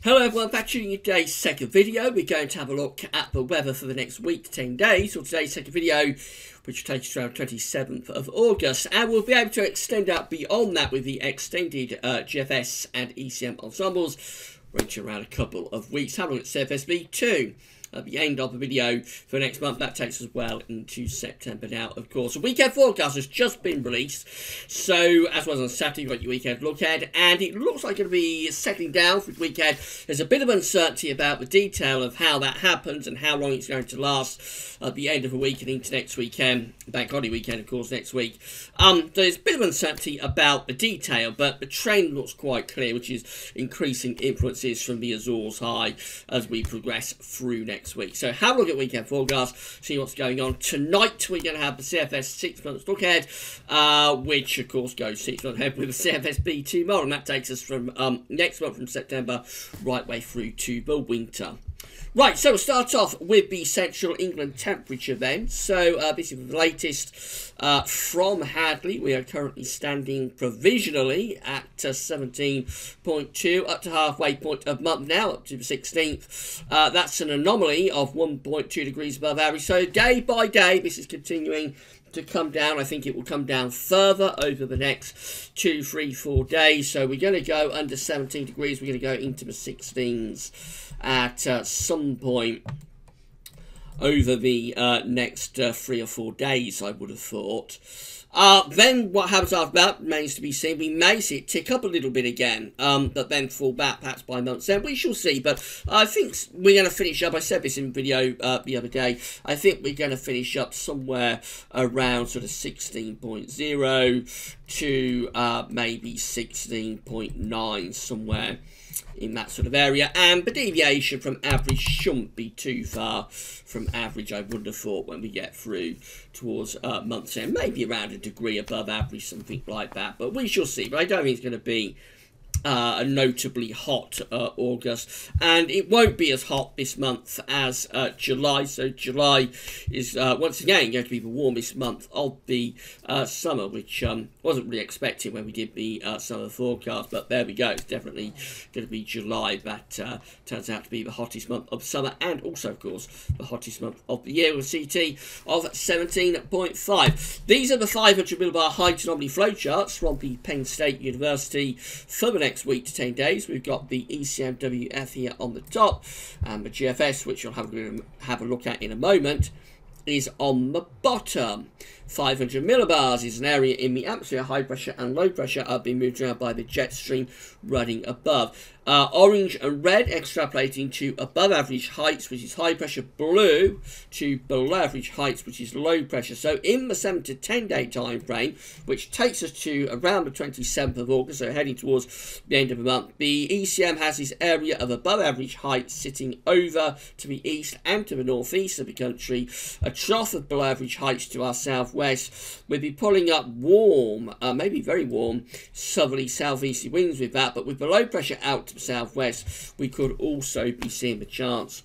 Hello everyone, back to today's second video. We're going to have a look at the weather for the next week, 10 days. So today's second video, which takes us around 27th of August. And we'll be able to extend out beyond that with the extended GFS and ECM ensembles, reaching around a couple of weeks. Have a look at CFSV 2. At the end of the video for next month, that takes us well into September now, of course. The weekend forecast has just been released, so as well as on Saturday, you've got your weekend look ahead, and it looks like it's going to be settling down for the weekend. There's a bit of uncertainty about the detail of how that happens and how long it's going to last at the end of the week and into next weekend, bank holiday weekend, of course, next week. There's a bit of uncertainty about the detail, but the trend looks quite clear, which is increasing influences from the Azores high as we progress through next week. So have a look at weekend forecast, see what's going on. Tonight we're going to have the CFS 6 months look ahead, which of course goes 6 months ahead with the CFS B2 model, and that takes us from next month, from September right way through to the winter. Right, so we'll start off with the Central England temperature then. So this is the latest from Hadley. We are currently standing provisionally at 17.2, up to halfway point of month now, up to the 16th. That's an anomaly of 1.2 degrees above average. So day by day, this is continuing to come down. I think it will come down further over the next 2, 3, 4 days. So we're going to go under 17 degrees. We're going to go into the 16s at some point over the next 3 or 4 days, I would have thought. Then what happens after that remains to be seen. We may see it tick up a little bit again, but then fall back perhaps by month's end. We shall see, but I think we're going to finish up. I said this in the video the other day. I think we're going to finish up somewhere around sort of 16.0 to maybe 16.9, somewhere in that sort of area, and the deviation from average shouldn't be too far from average, I wouldn't have thought, when we get through towards month's end. Maybe around a degree above average, something like that, but we shall see. But I don't think it's going to be a notably hot August, and it won't be as hot this month as July. So July is once again going to be the warmest month of the summer, which wasn't really expected when we did the summer forecast, but there we go. It's definitely going to be July that turns out to be the hottest month of summer, and also of course the hottest month of the year, with a CT of 17.5. These are the 500 millibar height anomaly flowcharts from the Penn State University for the next week to 10 days. We've got the ECMWF here on the top, and the GFS, which you'll have a look at in a moment, is on the bottom. 500 millibars is an area in the atmosphere. High pressure and low pressure are being moved around by the jet stream running above. Orange and red extrapolating to above average heights, which is high pressure. Blue to below average heights, which is low pressure. So in the 7 to 10 day time frame, which takes us to around the 27th of August, so heading towards the end of the month, the ECM has this area of above average heights sitting over to the east and to the northeast of the country. A trough of below average heights to our southwest. We'll be pulling up warm, maybe very warm, southerly southeasterly winds with that, but with the low pressure out to the southwest, we could also be seeing the chance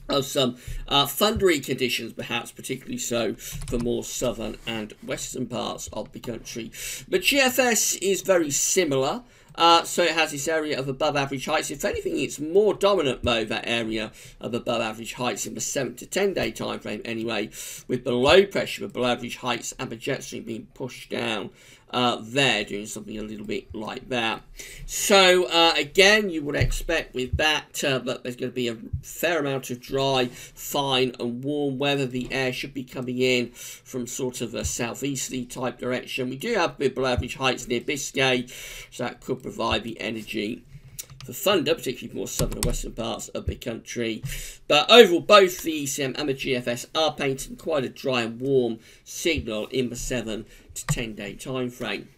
of some thundery conditions, perhaps particularly so for more southern and western parts of the country. The GFS is very similar. So it has this area of above average heights. If anything, it's more dominant though, that area of above average heights in the 7 to 10 day time frame anyway, with below pressure of below average heights and the jet stream being pushed down there, doing something a little bit like that. So again, you would expect with that that there's going to be a fair amount of dry, fine and warm weather. The air should be coming in from sort of a southeasterly type direction. We do have below average heights near Biscay, so that could provide the energy for thunder, particularly for more southern and western parts of the country. But overall, both the ECM and the GFS are painting quite a dry and warm signal in the 7 to 10 day time frame.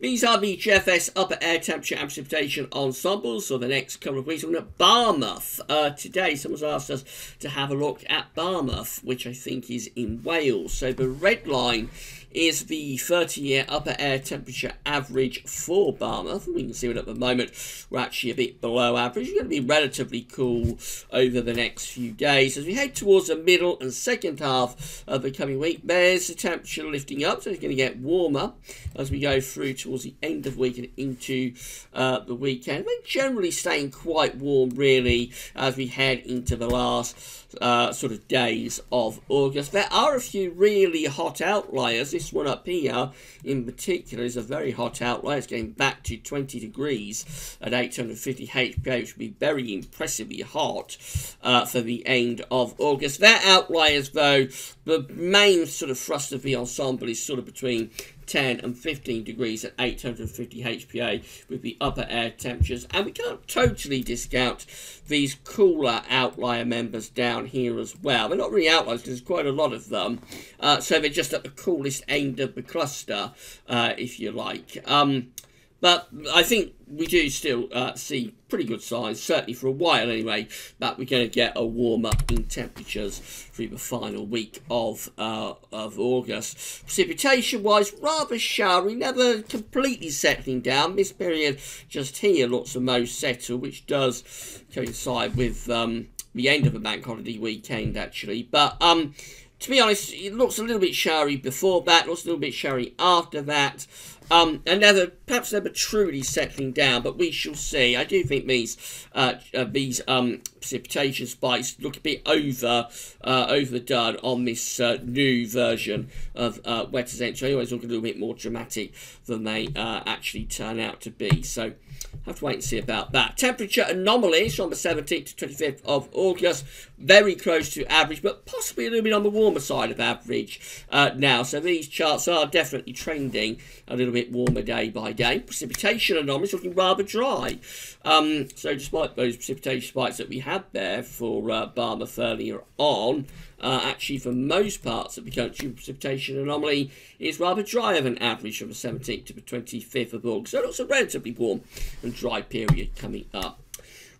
These are the GFS upper air temperature and precipitation ensembles for the next couple of weeks. We're looking at Barmouth. Today, someone's asked us to have a look at Barmouth, which I think is in Wales. So the red line is the 30-year upper air temperature average for Barmouth. We can see it at the moment. We're actually a bit below average. It's going to be relatively cool over the next few days. As we head towards the middle and second half of the coming week, there's the temperature lifting up, so it's going to get warmer as we go through towards the end of the week and into the weekend. We're generally staying quite warm, really, as we head into the last sort of days of August. There are a few really hot outliers. This one up here in particular is a very hot outlier. It's getting back to 20 degrees at 850 HPA, which would be very impressively hot for the end of August. Their outliers, though, the main sort of thrust of the ensemble is sort of between 10 and 15 degrees at 850 HPA with the upper air temperatures, and we can't totally discount these cooler outlier members down here as well. They're not really outliers because there's quite a lot of them, so they're just at the coolest end of the cluster, if you like. But I think we do still see pretty good signs, certainly for a while anyway, that we're going to get a warm up in temperatures through the final week of August. Precipitation-wise, rather showery, never completely settling down. This period just here looks the most settled, which does coincide with the end of the bank holiday weekend, actually. But to be honest, it looks a little bit showery before that, looks a little bit showery after that. And perhaps never truly settling down, but we shall see. I do think these precipitation spikes look a bit overdone on this new version of Wet as Entry. They always look a little bit more dramatic than they actually turn out to be. So have to wait and see about that. Temperature anomalies from the 17th to 25th of August, very close to average, but possibly a little bit on the warmer side of average now. So these charts are definitely trending a little bit warmer day by day. Precipitation anomalies looking rather dry. So despite those precipitation spikes that we had there for Barmouth earlier on, actually for most parts of the country, precipitation anomaly is rather drier than average from the 17th to the 25th of August. So it looks a relatively warm and dry period coming up.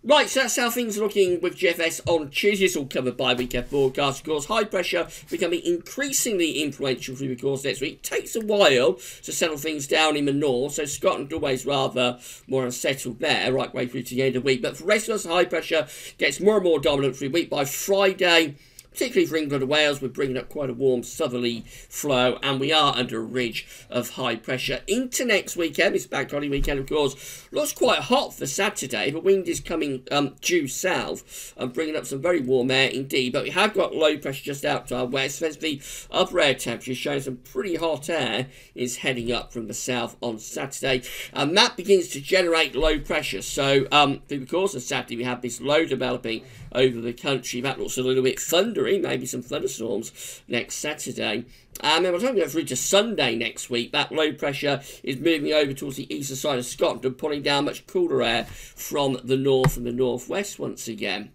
Right, so that's how things are looking with GFS on Tuesday. It's all covered by weekend forecast. Of course, high pressure becoming increasingly influential through the course next week. It takes a while to settle things down in the north, so Scotland always rather more unsettled there, right way through to the end of the week. But for the rest of us, high pressure gets more and more dominant through the week. By Friday, particularly for England and Wales, we're bringing up quite a warm southerly flow, and we are under a ridge of high pressure. Into next weekend, this bank holiday weekend, of course, looks quite hot for Saturday. The wind is coming due south and bringing up some very warm air indeed, but we have got low pressure just out to our west. There's the upper air temperature showing some pretty hot air is heading up from the south on Saturday, and that begins to generate low pressure. So through the course of Saturday, we have this low developing over the country. That looks a little bit thundery, maybe some thunderstorms next Saturday. And then by the time we go through to Sunday next week, that low pressure is moving over towards the eastern side of Scotland and pulling down much cooler air from the north and the northwest once again.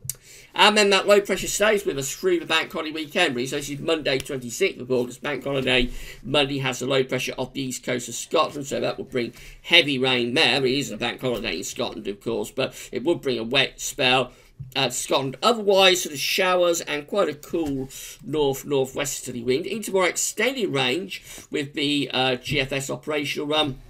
And then that low pressure stays with us through the bank holiday weekend. So this is Monday 26th of August, bank holiday. Monday has the low pressure off the east coast of Scotland, so that will bring heavy rain there. It is a bank holiday in Scotland, of course, but it would bring a wet spell Scotland. Otherwise, sort of showers and quite a cool north-northwesterly wind into more extended range with the GFS operational run.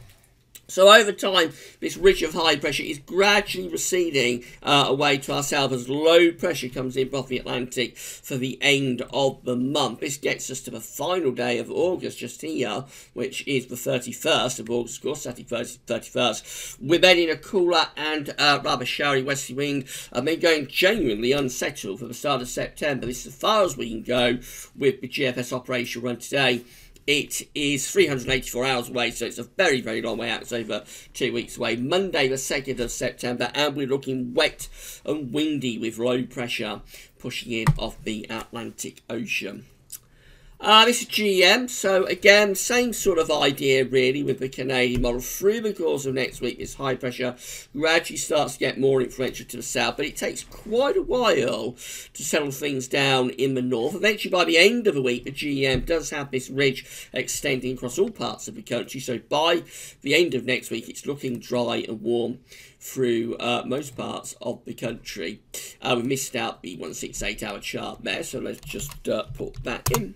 So over time, this ridge of high pressure is gradually receding away to our south as low pressure comes in from the Atlantic for the end of the month. This gets us to the final day of August just here, which is the 31st of August, of course, Saturday 31st. We're then in a cooler and rather showery westerly wind, and then going genuinely unsettled for the start of September. This is as far as we can go with the GFS operational run today. It is 384 hours away, so it's a very, very long way out. It's over 2 weeks away. Monday, the 2nd of September, and we're looking wet and windy with low pressure pushing in off the Atlantic Ocean. This is GEM, so again, same sort of idea really with the Canadian model. Through the course of next week, this high pressure gradually starts to get more influential to the south, but it takes quite a while to settle things down in the north. Eventually, by the end of the week, the GEM does have this ridge extending across all parts of the country, so by the end of next week, it's looking dry and warm through most parts of the country. We missed out the 168-hour chart there, so let's just put that in.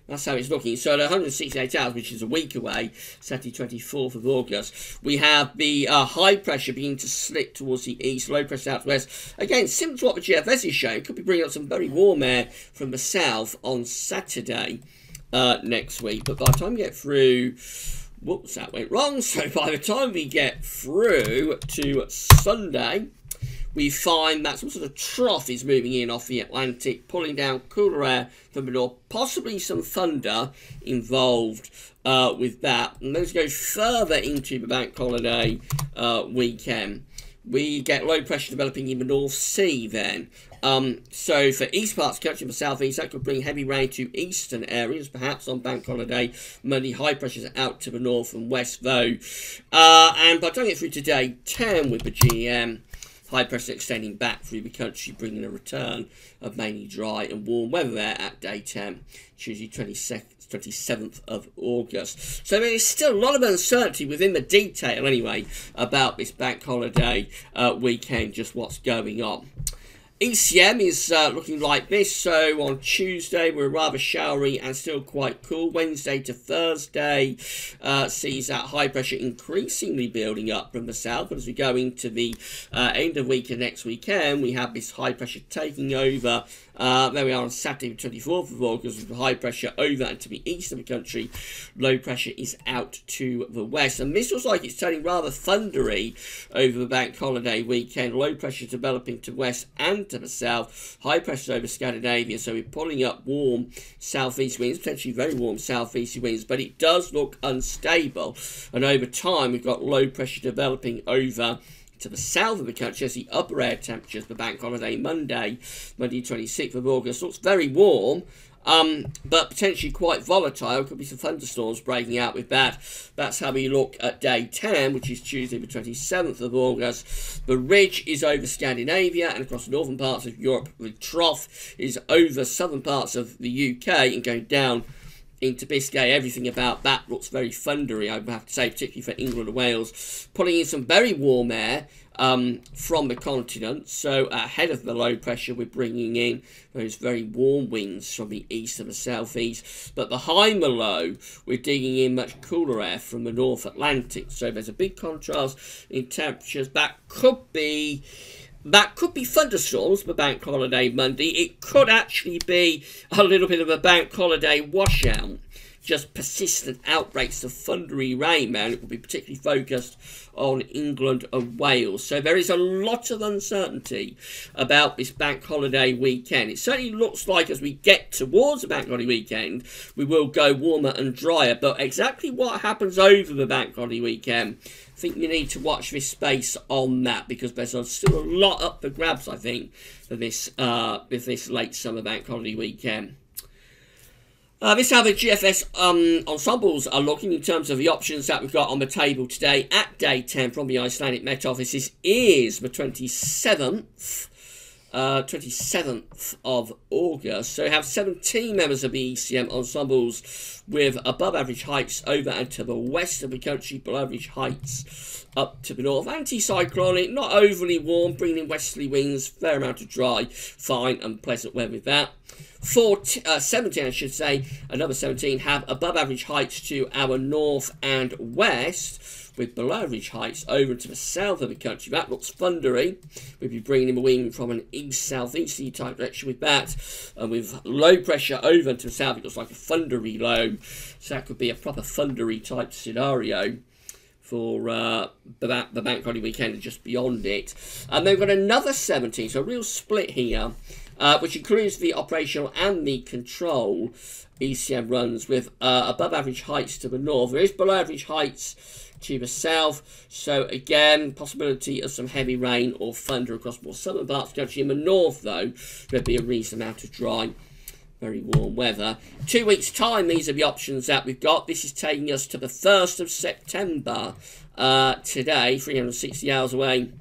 That's how it's looking. So at 168 hours, which is a week away, Saturday 24th of August, we have the high pressure beginning to slip towards the east, low pressure out west. Again, similar to what the GFS is showing, could be bringing up some very warm air from the south on Saturday next week. But by the time we get through... Whoops, that went wrong. So by the time we get through to Sunday, we find that some sort of trough is moving in off the Atlantic, pulling down cooler air from the north, possibly some thunder involved with that. And let's go further into the bank holiday weekend. We get low pressure developing in the North Sea then. So for east parts of the country, the southeast, that could bring heavy rain to eastern areas, perhaps on bank holiday Monday. High pressures out to the north and west though. And by the time we get through today 10 with the GM, high pressure extending back through the country, bringing a return of mainly dry and warm weather there at day 10, Tuesday 27th of August. So there is still a lot of uncertainty within the detail anyway about this bank holiday weekend, just what's going on. ECM is looking like this. So on Tuesday we're rather showery and still quite cool. Wednesday to Thursday sees that high pressure increasingly building up from the south. But as we go into the end of week and next weekend, we have this high pressure taking over. There we are on Saturday the 24th of August with the high pressure over and to the east of the country. Low pressure is out to the west. And this looks like it's turning rather thundery over the bank holiday weekend. Low pressure developing to west and to the south. High pressure over Scandinavia. So we're pulling up warm southeast winds, potentially very warm southeast winds. But it does look unstable. And over time we've got low pressure developing over to the south of the country as the upper air temperatures for bank holiday Monday 26th of August looks very warm, but potentially quite volatile. Could be some thunderstorms breaking out with that. That's how we look at day 10, which is Tuesday the 27th of August. The ridge is over Scandinavia and across the northern parts of Europe. The trough is over southern parts of the UK and going down into Biscay. Everything about that looks very thundery, I have to say, particularly for England and Wales. Pulling in some very warm air from the continent. So ahead of the low pressure, we're bringing in those very warm winds from the east and the southeast. But behind the low, we're digging in much cooler air from the North Atlantic. So there's a big contrast in temperatures. That could be thunderstorms for bank holiday Monday. It could actually be a little bit of a bank holiday washout. Just persistent outbreaks of thundery rain, man. It will be particularly focused on England and Wales. So there is a lot of uncertainty about this bank holiday weekend. It certainly looks like as we get towards the bank holiday weekend, we will go warmer and drier. But exactly what happens over the bank holiday weekend, I think you need to watch this space on that, because there's still a lot up for grabs, I think, for this with this late summer bank holiday weekend. This is how the GFS ensembles are looking in terms of the options that we've got on the table today at day 10 from the Icelandic Met Office. This is the 27th of August. So we have 17 members of the ECM ensembles with above average heights over and to the west of the country, below average heights up to the north. Anticyclonic, not overly warm, bringing in westerly winds, fair amount of dry, fine and pleasant weather with that. 17, I should say, another 17 have above average heights to our north and west, with below average heights over to the south of the country. That looks thundery. We'll be bringing in a wind from an east-southeasterly type direction with that, and with low pressure over to the south, it looks like a thundery low. So that could be a proper thundery type scenario for the bank holiday weekend and just beyond it. And they've got another 17, so a real split here, which includes the operational and the control ECM runs with above average heights to the north. There is below average heights to the south, so again, possibility of some heavy rain or thunder across more southern parts of the country. In the north, though, there'd be a reasonable amount of dry, very warm weather. 2 weeks' time, these are the options that we've got. This is taking us to the 1st of September today, 360 hours away.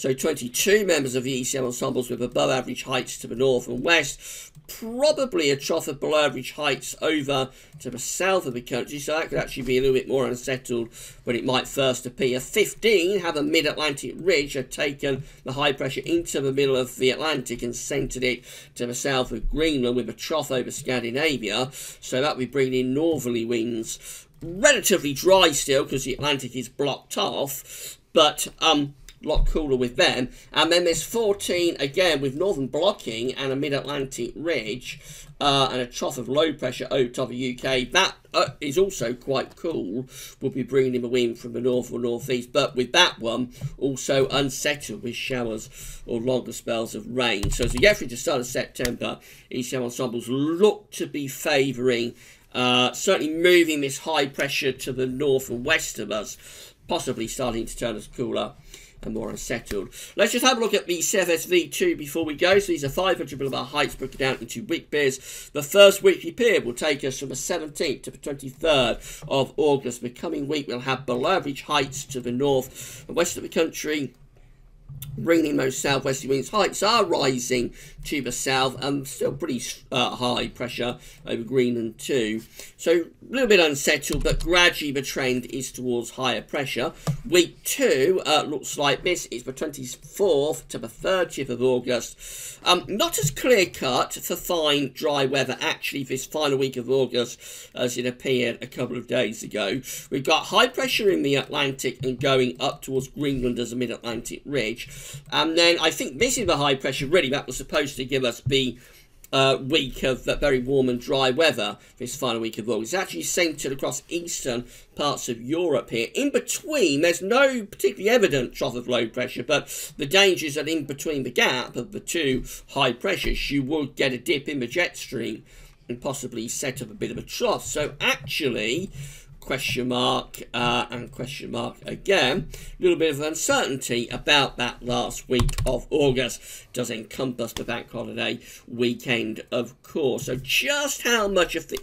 So 22 members of the ECM ensembles with above average heights to the north and west. Probably a trough of below average heights over to the south of the country, so that could actually be a little bit more unsettled when it might first appear. 15 have a mid-Atlantic ridge, have taken the high pressure into the middle of the Atlantic and centred it to the south of Greenland with a trough over Scandinavia, so that would be bringing in northerly winds. Relatively dry still because the Atlantic is blocked off, but a lot cooler with them. And then there's 14 again with northern blocking and a mid-Atlantic ridge and a trough of low pressure over top of the UK. That is also quite cool. We'll be bringing in a wind from the north or northeast, but with that one also unsettled with showers or longer spells of rain. So as we get through the start of September, ECM ensembles look to be favouring certainly moving this high pressure to the north and west of us, possibly starting to turn us cooler and more unsettled. Let's just have a look at the CFSV2 before we go. So these are 500 millibar heights broken down into week periods. The first weekly period will take us from the 17th to the 23rd of August. The coming week we'll have below average heights to the north and west of the country, bringing those southwesterly winds. Heights are rising to the south and still pretty high pressure over Greenland too. So a little bit unsettled, but gradually the trend is towards higher pressure. Week 2 looks like this. It's the 24th to the 30th of August. Not as clear cut for fine dry weather actually this final week of August as it appeared a couple of days ago. We've got high pressure in the Atlantic and going up towards Greenland as a mid-Atlantic ridge. And then I think this is the high pressure really that was supposed to give us the week of very warm and dry weather this final week of August. It's actually centred across eastern parts of Europe here. In between, there's no particularly evident trough of low pressure, but the danger is that in between the gap of the two high pressures, you would get a dip in the jet stream and possibly set up a bit of a trough. So actually, question mark and question mark again. A little bit of uncertainty about that last week of August. Does encompass the bank holiday weekend, of course. So just how much of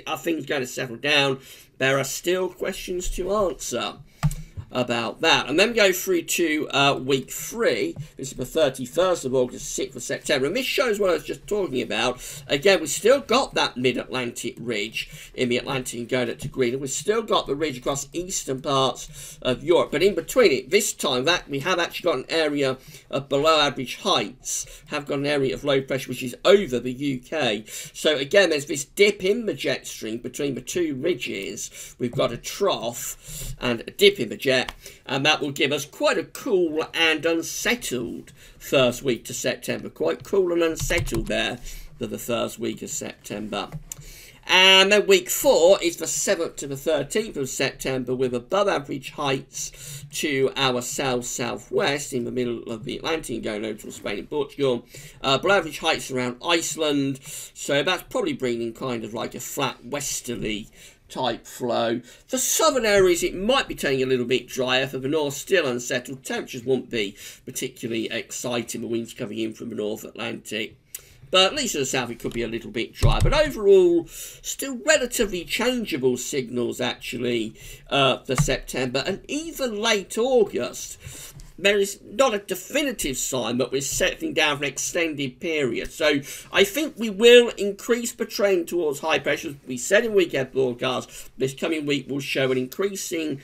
are things going to settle down? There are still questions to answer about that. And then go through to week 3. This is the 31st of August, 6th of September. And this shows what I was just talking about. Again, we've still got that mid-Atlantic ridge in the Atlantic and going up to Greenland. We've still got the ridge across eastern parts of Europe. But in between it, this time, that we have actually got an area of below average heights, have got an area of low pressure which is over the UK. So again, there's this dip in the jet stream between the two ridges. We've got a trough and a dip in the jet, and that will give us quite a cool and unsettled first week to September. Quite cool and unsettled there for the first week of September. And then week 4 is the 7th to the 13th of September with above average heights to our south-southwest in the middle of the Atlantic going over to Spain and Portugal. Below average heights around Iceland, so that's probably bringing kind of like a flat westerly type flow. For southern areas it might be turning a little bit drier. For the north, still unsettled. Temperatures won't be particularly exciting. The winds coming in from the North Atlantic. But at least to the south it could be a little bit dry. But overall, still relatively changeable signals actually for September and even late August. There is not a definitive sign, but we're settling down for an extended period. So I think we will increase the trend towards high pressure. As we said in weekend broadcast, this coming week will show an increasing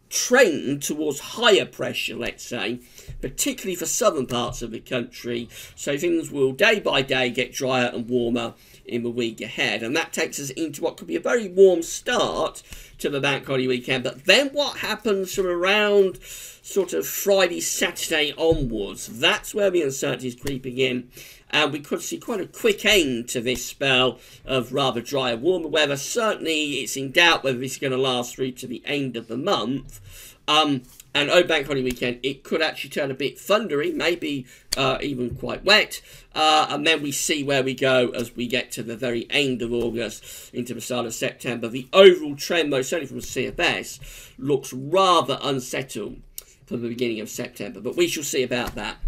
trend towards higher pressure, let's say, particularly for southern parts of the country. So things will day by day get drier and warmer in the week ahead, and that takes us into what could be a very warm start to the bank holiday weekend. But then what happens from around sort of Friday, Saturday onwards? That's where the uncertainty is creeping in, and we could see quite a quick end to this spell of rather dry and warmer weather. Certainly it's in doubt whether this is going to last through to the end of the month. And over bank holiday weekend, it could actually turn a bit thundery, maybe even quite wet. And then we see where we go as we get to the very end of August into the start of September. The overall trend, though, certainly from CFS, looks rather unsettled from the beginning of September. But we shall see about that.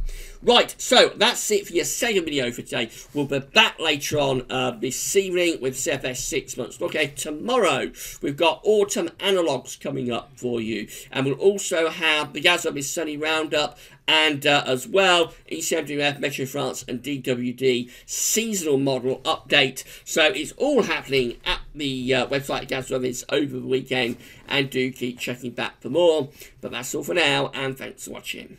Right, so that's it for your second video for today. We'll be back later on this evening with CFS 6 months. Okay, tomorrow we've got autumn analogues coming up for you, and we'll also have the Gazobis Sunny Roundup, and as well ECMWF, Metro France and DWD seasonal model update. So it's all happening at the website Gazobis over the weekend, and do keep checking back for more. But that's all for now, and thanks for watching.